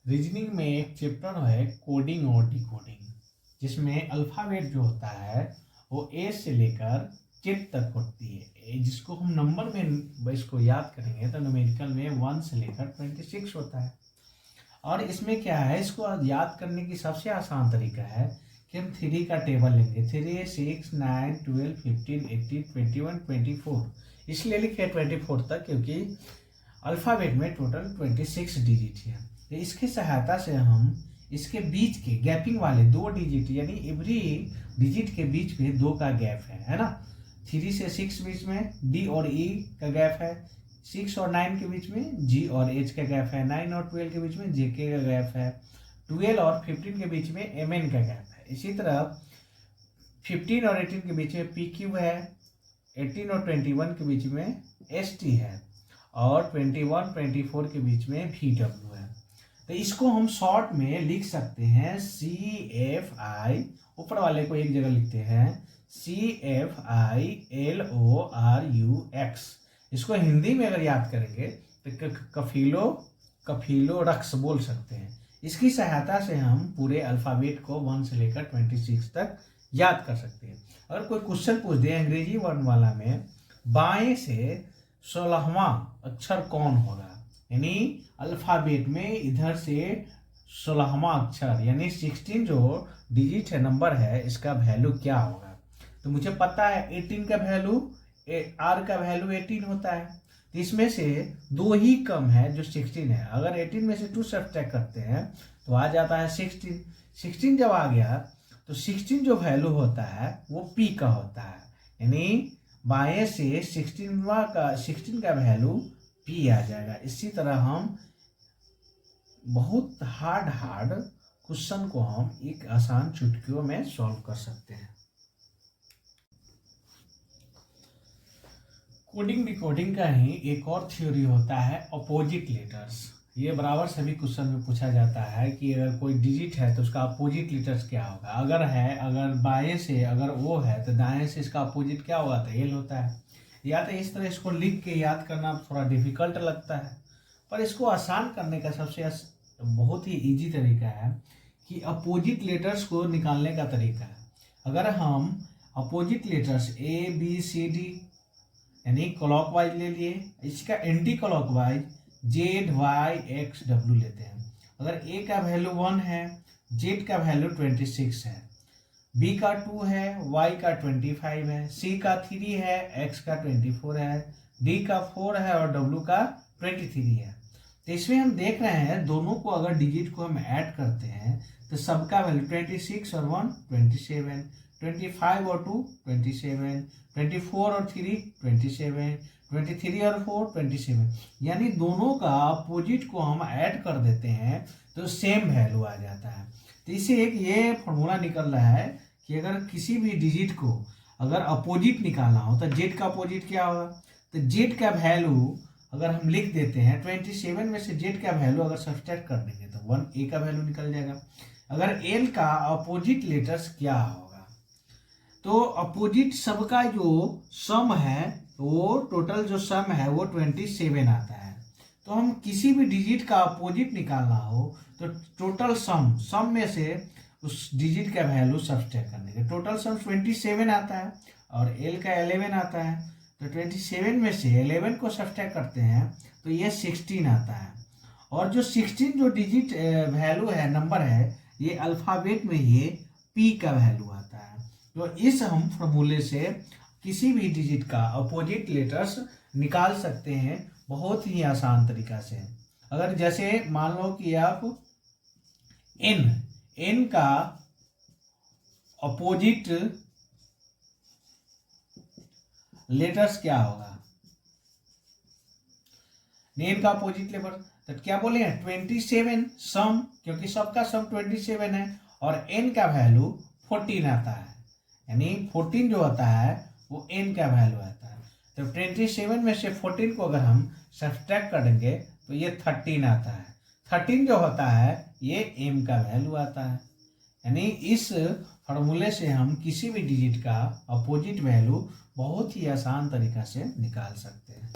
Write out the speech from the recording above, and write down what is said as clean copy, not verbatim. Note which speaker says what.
Speaker 1: Reasoning में एक chapter है कोडिंग और डिकोडिंग, जिसमें अल्फ़ाबेट जो होता है वो ए से लेकर जेड तक होती है, जिसको हम नंबर में इसको याद करेंगे तो न्यूमेरिकल में 1 से लेकर 26 होता है। और इसमें क्या है, इसको याद करने की सबसे आसान तरीका है कि हम 3 का टेबल लेंगे। 3, 6, 9, 12, 15, 18, 21, 24, इसलिए लिखे 24 तक क्योंकि अल्फ़ाबेट में टोटल 26 डिजिट है। तो इसकी सहायता से हम इसके बीच के गैपिंग वाले 2 डिजिट, यानी एवरी डिजिट के बीच में 2 का गैप है ना। 3 से 6 बीच में डी और ई का गैप है, 6 और 9 के बीच में जी और एच का गैप है, 9 और 12 के बीच में जे के का गैप है, 12 और 15 के बीच में एम एन का गैप है। इसी तरह 15 और 18 के बीच में पी क्यू है, 18 और 21 के बीच में एस टी है, और 21, 24 के बीच में वी डब्ल्यू है। तो इसको हम शॉर्ट में लिख सकते हैं सी एफ आई, ऊपर वाले को एक जगह लिखते हैं CFILORUX। इसको हिंदी में अगर याद करेंगे तो कफीलो रक्स बोल सकते हैं। इसकी सहायता से हम पूरे अल्फ़ाबेट को 1 से लेकर 26 तक याद कर सकते हैं। अगर कोई क्वेश्चन पूछ दे अंग्रेजी वर्णमाला में बाएं से 16वां अक्षर कौन होगा, यानी अल्फ़ाबेट में इधर से 16वां अक्षर यानी 16 जो डिजिट है, नंबर है, इसका वैल्यू क्या होगा। तो मुझे पता है 18 का वैल्यू, आर का वैल्यू 18 होता है, तो इसमें से 2 ही कम है जो 16 है। अगर 18 में से 2 सब्ट्रैक्ट करते हैं तो आ जाता है 16। 16 जब आ गया तो 16 जो वैल्यू होता है वो पी का होता है, यानी बाएं से 16 का वैल्यू पी आ जाएगा। इसी तरह हम बहुत हार्ड क्वेश्चन को हम एक आसान चुटकियों में सॉल्व कर सकते हैं। कोडिंग डिकोडिंग का ही एक और थ्योरी होता है अपोजिट लेटर्स। ये बराबर सभी क्वेश्चन में पूछा जाता है कि अगर कोई डिजिट है तो उसका अपोजिट लेटर्स क्या होगा। अगर बाएं से अगर ओ है तो दाएं से इसका अपोजिट क्या होगा, तो एल होता है। या तो इस तरह इसको लिख के याद करना थोड़ा डिफिकल्ट लगता है, पर इसको आसान करने का सबसे बहुत ही इजी तरीका है कि अपोजिट लेटर्स को निकालने का तरीका है। अगर हम opposite letters A B C D यानी क्लॉकवाइज ले लिए, इसका anti clockwise Z Y X W लेते हैं। अगर ए का वैल्यू 1 है, जेड का वैल्यू 26 है, बी का 2 है, वाई का 25 है, सी का 3 है, एक्स का 24 है, डी का 4 है और डब्ल्यू का 23 है। तो इसमें हम देख रहे हैं दोनों को अगर डिजिट को हम ऐड करते हैं तो सबका वैल्यू 26 और 1 27, 25 और 2 27, 24 और 3 27, 23 और 4 27, यानी दोनों का अपोजिट को हम ऐड कर देते हैं तो सेम वैल्यू आ जाता है। तो इससे एक ये फॉर्मूला निकल रहा है कि अगर किसी भी डिजिट को अगर अपोजिट निकालना हो तो जेड का अपोजिट क्या होगा। तो जेड का वैल्यू अगर हम लिख देते हैं 27 में से जेड का वैल्यू अगर सब्सट्रैक्ट कर देंगे तो 1 ए का वैल्यू निकल जाएगा। अगर एल का अपोजिट लेटर्स क्या होगा, तो अपोजिट सबका जो सम है वो टोटल जो सम है वो 27 आता है। तो हम किसी भी डिजिट का अपोजिट निकालना हो तो टोटल सम में से उस डिजिट का वैल्यू सब्सट्रैक्ट करने के टोटल सम 27 आता है और एल का 11 आता है। तो 27 में से 11 को सब्सट्रैक्ट करते हैं तो ये 16 आता है। और जो 16 जो डिजिट वैल्यू है, नंबर है, ये अल्फ़ाबेट में ये पी का वैल्यू आता है। तो इस हम फॉर्मूले से किसी भी डिजिट का अपोजिट लेटर्स निकाल सकते हैं बहुत ही आसान तरीका से। अगर जैसे मान लो कि आप एन का अपोजिट लेटर्स क्या होगा, एन का अपोजिट लेटर तो क्या बोले हैं 27 सम, क्योंकि सबका सम 27 है और एन का वैल्यू 14 आता है, यानी 14 जो होता है वो एन का वैल्यू आता है। तो 27 में से 14 को अगर हम सब्सट्रैक्ट करेंगे तो ये 13 आता है। 13 जो होता है ये एम का वैल्यू आता है। यानी इस फॉर्मूले से हम किसी भी डिजिट का अपोजिट वैल्यू बहुत ही आसान तरीका से निकाल सकते हैं।